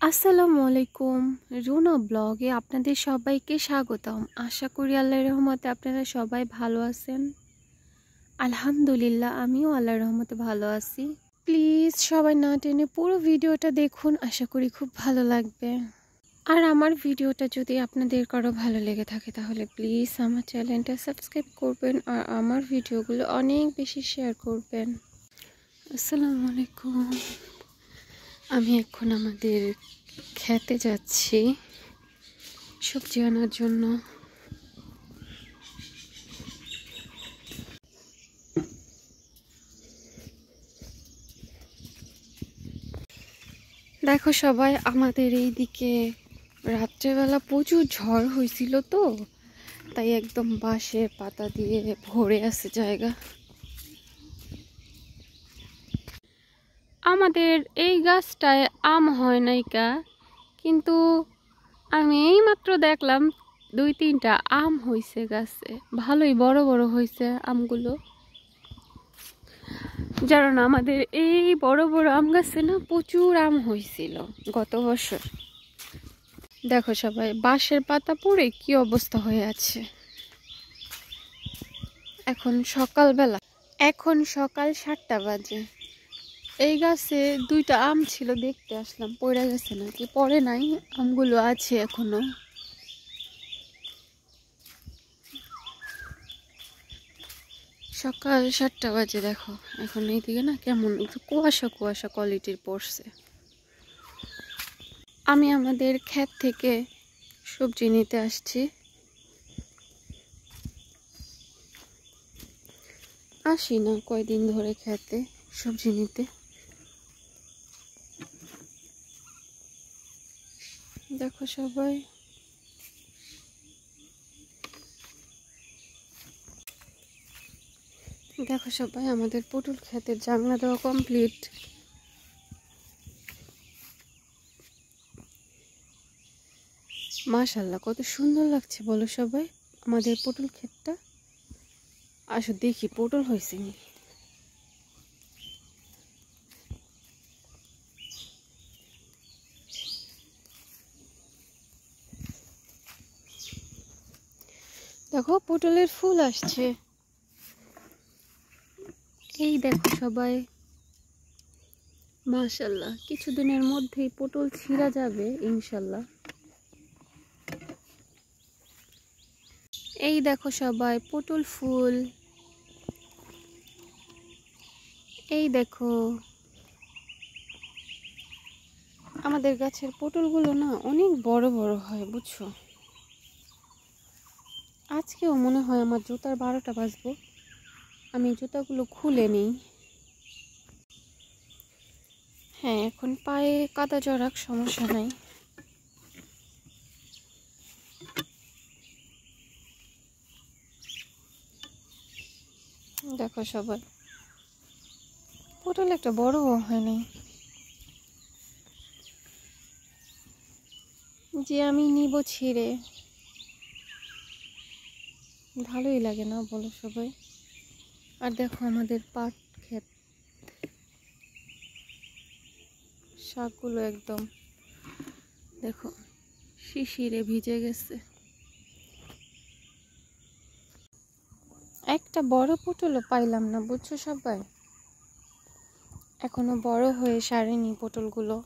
আসসালামু আলাইকুম। রুনা ব্লগে আপনাদের সবাইকে স্বাগতম। আশা করি আল্লাহর রহমতে আপনারা সবাই ভালো আছেন। আলহামদুলিল্লাহ, আমিও আল্লাহর রহমতে ভালো আছি। প্লিজ সবাই না টেনে পুরো ভিডিওটা দেখুন, আশা করি খুব ভালো লাগবে। আর আমার ভিডিওটা যদি আপনাদের কারো ভালো লেগে থাকে তাহলে প্লিজ আমার চ্যানেলটা সাবস্ক্রাইব করবেন আর আমার ভিডিওগুলো অনেক বেশি শেয়ার করবেন। আসসালামু আলাইকুম। আমি এখন আমাদের খেতে যাচ্ছি সবজি আনার জন্য। দেখো সবাই, আমাদের এইদিকে রাত্রেবেলা প্রচুর ঝড় হয়েছিল, তো তাই একদম বাঁশের পাতা দিয়ে ভরে আছে জায়গা। আমাদের এই গাছটায় আম হয় নাইকা, কিন্তু আমি এইমাত্র দেখলাম 2-3টা আম হয়েছে গাছে। ভালোই বড় বড় হয়েছে আমগুলো। জানো না, আমাদের এই বড় বড় আম গাছে না প্রচুর আম হয়েছিল গত বছর। দেখো সবাই, বাঁশের পাতা পড়ে কি অবস্থা হয়ে আছে। এখন সকাল 7টা বাজে। এই গাছে 2টা আম ছিল, দেখতে আসলাম পড়ে গেছে নাকি। পড়ে নাই, আমগুলো আছে এখনো। সকাল 7টা বাজে। দেখো এখন এইদিকে না কেমন একটু কুয়াশা কুয়াশা কোয়ালিটির পড়ছে। আমি আমাদের ক্ষেত থেকে সবজি নিতে আসছি। আসি না কয়দিন ধরে খেতে সবজি নিতে। দেখো সবাই, আমাদের পটল ক্ষেতের জানলা দেওয়া কমপ্লিট। মাশাআল্লাহ, কত সুন্দর লাগছে বলো সবাই আমাদের পটল ক্ষেতটা। আসো দেখি পটল হয়েছে নি। দেখো পটলের ফুল আসছে। এই দেখো সবাই, মাশাআল্লাহ, কিছুদিনের মধ্যেই পটল ছিঁড়া যাবে ইনশাল্লাহ। এই দেখো সবাই, পটল ফুল। এই দেখো আমাদের গাছের পটলগুলো না অনেক বড় বড় হয় বুঝছো। আজকেও মনে হয় আমার জুতার 12টা বাজবো। আমি জুতাগুলো খুলে নিই। হ্যাঁ, এখন পায়ে কাদা জড়াক, সমস্যা নাই। দেখো সবাই, পটল একটা বড়ও হয় নাই যে আমি নিব ছিঁড়ে। ভালোই লাগে না বলো সবাই। আর দেখো আমাদের পাট ক্ষেত, শাকগুলো একদম দেখো শিশিরে ভিজে গেছে। একটা বড় পটলও পাইলাম না বুঝছো সবাই। এখনো বড় হয়ে সারেনি পটলগুলো।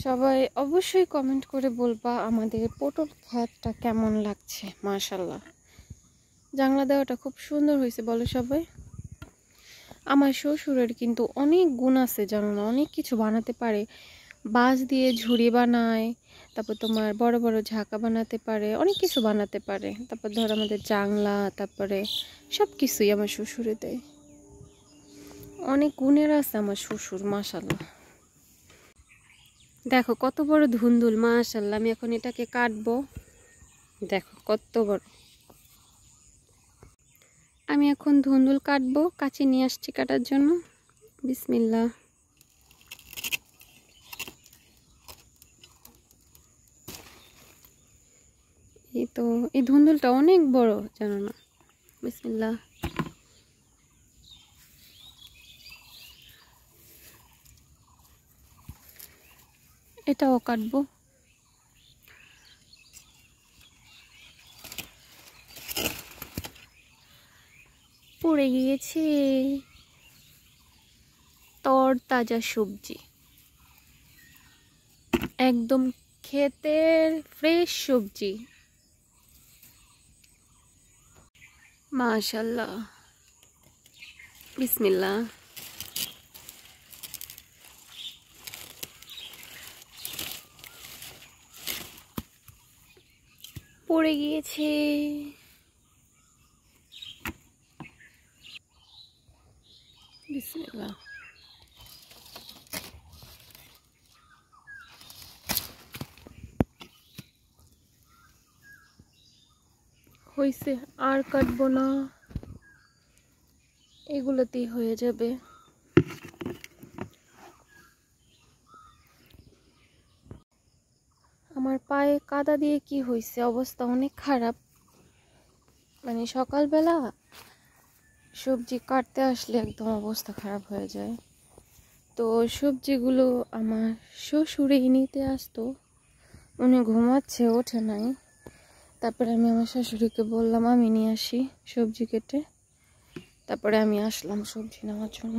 সবাই অবশ্যই কমেন্ট করে বলবা আমাদের পটল ক্ষেতটা কেমন লাগছে। মাশাআল্লাহ, জানলা দেওয়াটা খুব সুন্দর হয়েছে বলো সবাই। আমার শ্বশুরের কিন্তু অনেক গুণ আছে জানো না, অনেক কিছু বানাতে পারে। বাঁশ দিয়ে ঝুড়ি বানায়, তারপর তোমার বড় বড় ঝাঁকা বানাতে পারে, অনেক কিছু বানাতে পারে। তারপর ধর আমাদের জানলা, তারপরে সব কিছুই আমার শ্বশুরে দেয়। অনেক গুণের আছে আমার শ্বশুর, মাশাআল্লাহ। দেখো কত বড় ধুন্দুল, মাশাআল্লাহ। আমি এখন এটাকে কাটবো। দেখো কত বড়। আমি এখন ধুন্দুল কাটবো, কাঁচি নিয়ে আসছি কাটার জন্য। বিসমিল্লাহ। এই তো এই ধুন্দুলটা অনেক বড় জানো না। বিসমিল্লাহ। এটাও কাটবো। পড়ে গিয়েছে তরতাজা সবজি, একদম ক্ষেতের ফ্রেশ সবজি। মাশাআল্লাহ, বিসমিল্লাহ। পড়ে গিয়েছে। বিসমিল্লাহ। হইছে, আর কাটবো না, এগুলোতেই হয়ে যাবে। আমার পায়ে কাদা দিয়ে কি হয়েছে, অবস্থা অনেক খারাপ। মানে সকালবেলা সবজি কাটতে আসলে একদম অবস্থা খারাপ হয়ে যায়। তো সবজিগুলো আমার শ্বশুরেই নিতে আসতো, উনি ঘুমাচ্ছে, ওঠে নাই। তারপরে আমি আমার শাশুড়িকে বললাম আমি নিয়ে আসি সবজি কেটে। তারপরে আমি আসলাম সবজি নেওয়ার জন্য।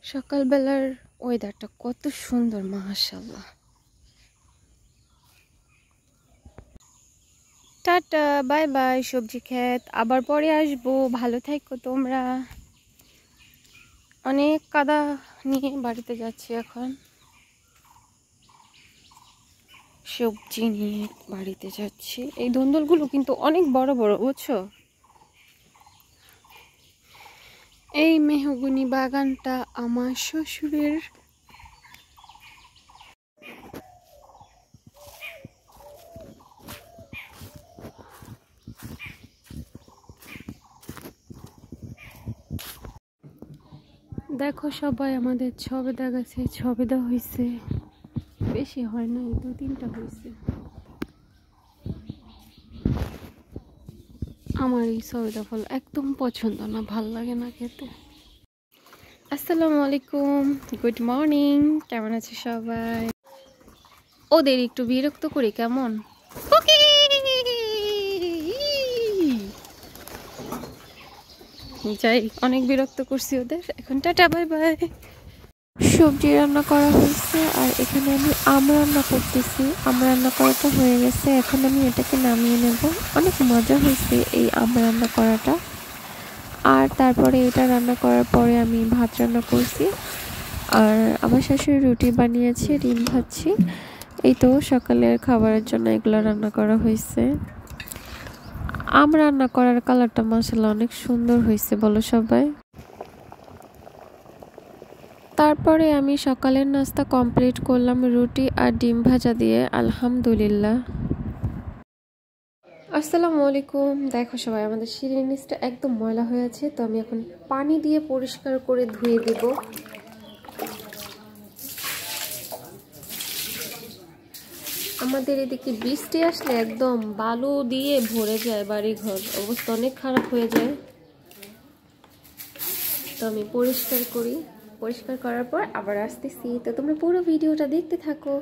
সকালবেলার ওয়েদারটা কত সুন্দর, মাশাআল্লাহ। টাটা, বাই বাই সবজি ক্ষেত, আবার পরে আসবো। ভালো থাকো তোমরা। অনেক কাদা নিয়ে বাড়িতে যাচ্ছি এখন, সবজি নিয়ে বাড়িতে যাচ্ছি। এই ধুন্দুলগুলো কিন্তু অনেক বড় বড়, বুঝছো? এই মেহগনি বাগানটা আমার শ্বশুরের। দেখো সবাই, আমাদের ছবেদা গাছে ছবেদা হয়েছে, বেশি হয় না, 2-3টা হয়েছে। আমার এই ছবেদা ফল একদম পছন্দ না, ভাল লাগে না খেতে। আসসালামু আলাইকুম, গুড মর্নিং। কেমন আছে সবাই? ওদের একটু বিরক্ত করি কেমন? যাই, অনেক বিরক্ত করছি ওদের, এখন টাটা বাই বাই। সবজি রান্না করা হয়েছে আর এখানে আমি আম রান্না করতেছি। আম রান্না করাটা হয়ে গেছে, এখন আমি এটাকে নামিয়ে নেব। অনেক মজা হয়েছে এই আম রান্না করাটা। আর তারপরে এটা রান্না করার পরে আমি ভাত রান্না করছি, আর আমার শাশুড়ি রুটি বানিয়েছে, ডিম ভাজছি। এই তো সকালের খাবারের জন্য এগুলো রান্না করা হয়েছে। আম রান্না করার কালারটা মাশাআল্লাহ অনেক সুন্দর হয়েছে, বলো সবাই। তারপরে আমি সকালের নাস্তা কমপ্লিট করলাম রুটি আর ডিম ভাজা দিয়ে, আলহামদুলিল্লাহ। আসসালামু আলাইকুম। দেখো সবাই, আমাদের সিঁড়ির নিচটা একদম ময়লা হয়ে আছে, তো আমি এখন পানি দিয়ে পরিষ্কার করে ধুয়ে দেব। আমাদের এদিকে বৃষ্টি আসলে একদম বালু দিয়ে ভরে যায় বাড়িঘর, অবস্থা অনেক খারাপ হয়ে যায়। তো আমি পরিষ্কার করি, পরিষ্কার করার পর আবার আসতেছি, তো তোমরা পুরো ভিডিওটা দেখতে থাকো।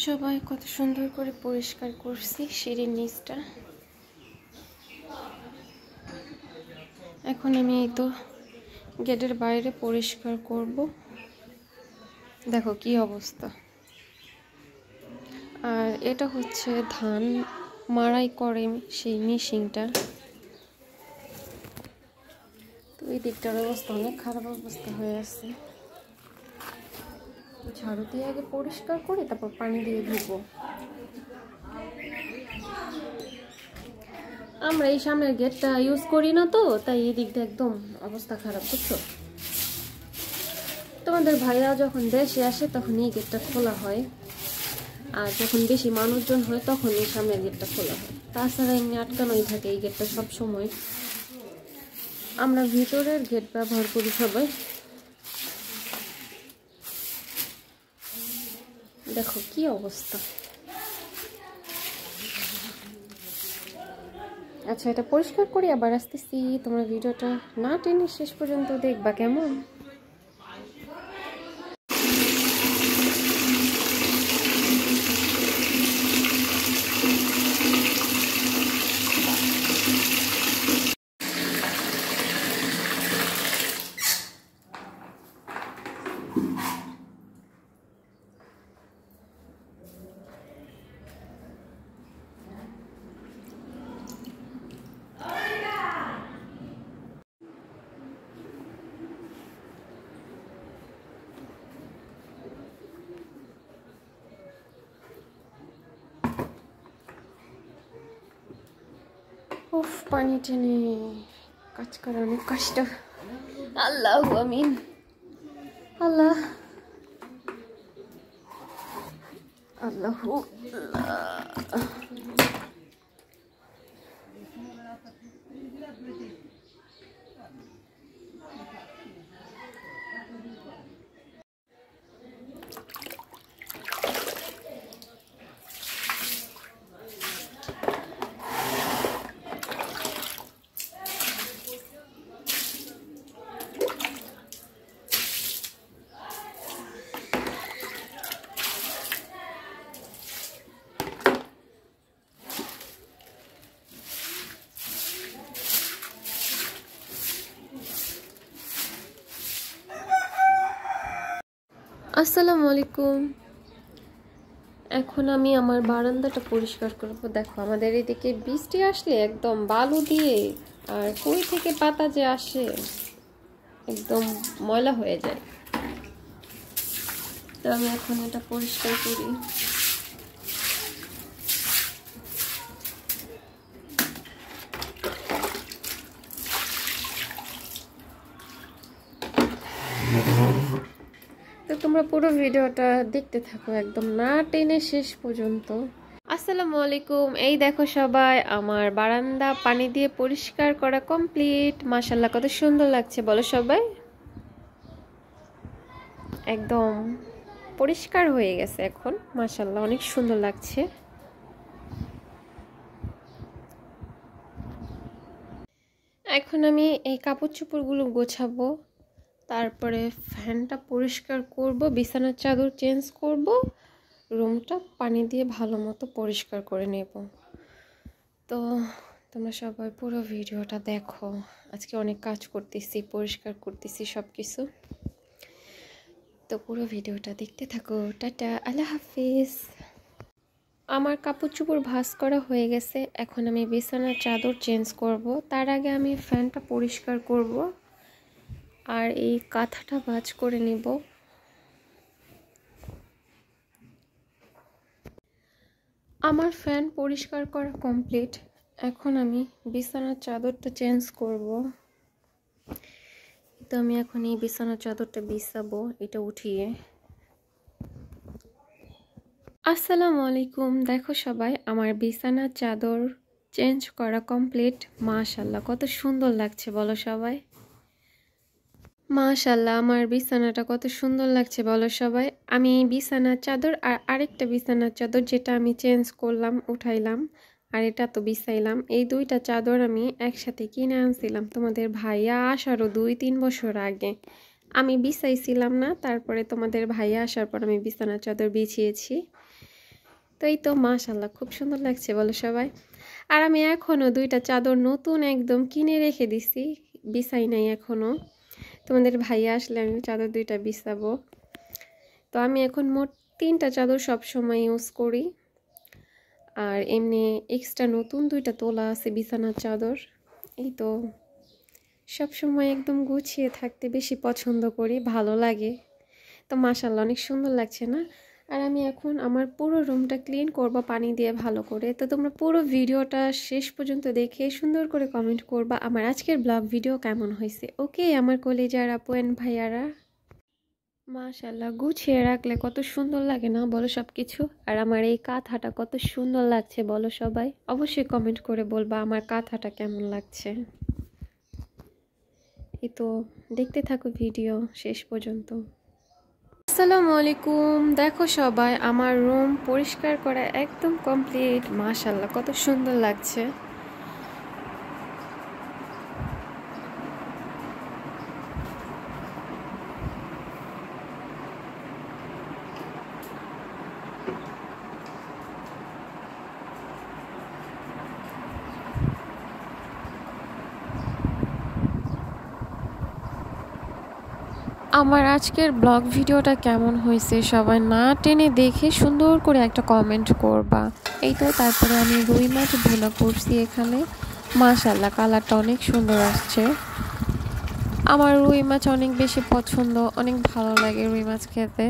সবাই কত সুন্দর করে পরিষ্কার করছি সিঁড়ির নিচটা। এখন আমি এই তো গেটের বাইরে পরিষ্কার করব। দেখো কি অবস্থা। আর এটা হচ্ছে ধান মাড়াই করে সেই মেশিনটা। তো এই দিকটার অবস্থা অনেক খারাপ অবস্থা হয়ে আছে। ঝাড়ু দিয়ে আগে পরিষ্কার করে তারপর পানি দিয়ে ধুবো। আমরা এই সামনের গেটটা ইউজ করি না, তো তাই এই দিকটা একদম অবস্থা খারাপ, বুঝছো? তোমাদের ভাইয়া যখন দেশে আসে তখন এই গেটটা খোলা হয়, আর যখন বেশি মানুষজন হয় তখন এই সামনের গেটটা খোলা হয়। তাছাড়া এমনি আটকানোই থাকে এই গেটটা সব সময়। আমরা ভিতরের গেট ব্যবহার করি সবাই। দেখো কি অবস্থা। আচ্ছা, এটা পরিষ্কার করি আবার আসতেছি। তোমরা ভিডিওটা না টেনে শেষ পর্যন্ত দেখবা কেমন। উফ, পানি টেনে কাজ করা অনেক কষ্ট। আল্লাহ আমিন। আল্লাহ আল্লাহ আসসালামু আলাইকুম। এখন আমি আমার বারান্দাটা পরিষ্কার করব। দেখো আমাদের এদিকে বৃষ্টি আসলে একদম বালু দিয়ে আর কই থেকে পাতা যে আসে একদম ময়লা হয়ে যায়। তো আমি এখন এটা পরিষ্কার করি। তো তোমরা পুরো ভিডিওটা দেখতে থাকো একদম না টেনে শেষ পর্যন্ত। আসসালামু আলাইকুম। এই দেখো সবাই, আমার বারান্দা পানি দিয়ে পরিষ্কার করা কমপ্লিট। মাশাআল্লাহ কত সুন্দর লাগছে বলো সবাই। একদম পরিষ্কার হয়ে গেছে এখন, মাশাআল্লাহ অনেক সুন্দর লাগছে। এখন আমি এই কাপড় চোপড়গুলো গোছাবো, তারপরে ফ্যানটা পরিষ্কার করব, বিছানার চাদর চেঞ্জ করব, রুমটা পানি দিয়ে ভালো মতো পরিষ্কার করে নেব। তো তোমরা সবাই পুরো ভিডিওটা দেখো। আজকে অনেক কাজ করতেছি, পরিষ্কার করতেছি সব কিছু। তো পুরো ভিডিওটা দেখতে থাকো। টাটা, আল্লাহ হাফিজ। আমার কাপড় চোপড় ভাঁজ করা হয়ে গেছে। এখন আমি বিছানার চাদর চেঞ্জ করব, তার আগে আমি ফ্যানটা পরিষ্কার করব আর এই কাঁথাটা ভাঁজ করে নিব। আমার ফ্যান পরিষ্কার করা কমপ্লিট। এখন আমি বিছানার চাদরটা চেঞ্জ করব। তো আমি এখন এই বিছানার চাদরটা বিছাবো, এটা উঠিয়ে। আসসালামু আলাইকুম। দেখো সবাই, আমার বিছানার চাদর চেঞ্জ করা কমপ্লিট। মাশাআল্লাহ কত সুন্দর লাগছে বলো সবাই। মাশাআল্লাহ আমার বিছানাটা কত সুন্দর লাগছে বলো সবাই। আমি বিছানার চাদর আর আরেকটা বিছানার চাদর যেটা আমি চেঞ্জ করলাম, উঠাইলাম, আর এটা তো বিছাইলাম, এই দুইটা চাদর আমি একসাথে কিনে আনছিলাম তোমাদের ভাইয়া আসারও 2-3 বছর আগে। আমি বিছাইছিলাম না, তারপরে তোমাদের ভাইয়া আসার পর আমি বিছানার চাদর বিছিয়েছি। এই তো মাশাআল্লাহ খুব সুন্দর লাগছে বলো সবাই। আর আমি এখনও 2টা চাদর নতুন একদম কিনে রেখে দিছি, বিছাই নাই এখনও। তোমাদের ভাইয়া আসলে আমি চাদর 2টা বিছাবো। তো আমি এখন মোট 3টা চাদর সব সময় ইউজ করি। আর এমনি এক্সট্রা নতুন 2টা তোলা আছে বিছানার চাদর। এই তো সব সময় একদম গুছিয়ে থাকতে বেশি পছন্দ করি, ভালো লাগে। তো মাশাআল্লাহ অনেক সুন্দর লাগছে না? আর আমি এখন আমার পুরো রুমটা ক্লিন করব পানি দিয়ে ভালো করে। তো তোমরা পুরো ভিডিওটা শেষ পর্যন্ত দেখে সুন্দর করে কমেন্ট করবা আমার আজকের ব্লগ ভিডিও কেমন হয়েছে। ওকে আমার কলেজার আপু এন্ড ভাইয়ারা, মাশাআল্লাহ গুছিয়ে রাখলে কত সুন্দর লাগে না বলো সব কিছু। আর আমার এই কাঁথাটা কত সুন্দর লাগছে বলো সবাই, অবশ্যই কমেন্ট করে বলবা আমার কাঁথাটা কেমন লাগছে। এই তো দেখতে থাকো ভিডিও শেষ পর্যন্ত। আসসালামু আলাইকুম। দেখো সবাই আমার রুম পরিষ্কার করা একদম কমপ্লিট, মাশাআল্লাহ কত সুন্দর লাগছে। আমার আজকের ব্লগ ভিডিওটা কেমন হয়েছে সবাই না টেনে দেখে সুন্দর করে একটা কমেন্ট করবা। এই তো তারপরে আমি রুই মাছ ভুনা করছি এখানে, মাশাআল্লাহ কালারটা অনেক সুন্দর আসছে। আমার রুই মাছ অনেক বেশি পছন্দ, অনেক ভালো লাগে রুই মাছ খেতে।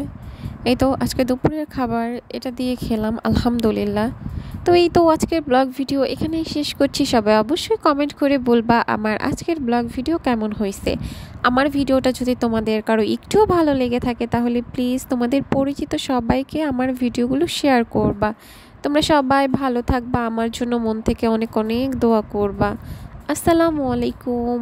এই তো আজকে দুপুরের খাবার এটা দিয়ে খেলাম আলহামদুলিল্লাহ। তো এই তো আজকের ব্লগ ভিডিও এখানেই শেষ করছি। সবাই অবশ্যই কমেন্ট করে বলবা আমার আজকের ব্লগ ভিডিও কেমন হয়েছে। আমার ভিডিওটা যদি তোমাদের কারো একটুও ভালো লেগে থাকে তাহলে প্লিজ তোমাদের পরিচিত সবাইকে আমার ভিডিওগুলো শেয়ার করবা। তোমরা সবাই ভালো থাকবা, আমার জন্য মন থেকে অনেক অনেক দোয়া করবা। আসসালামু আলাইকুম।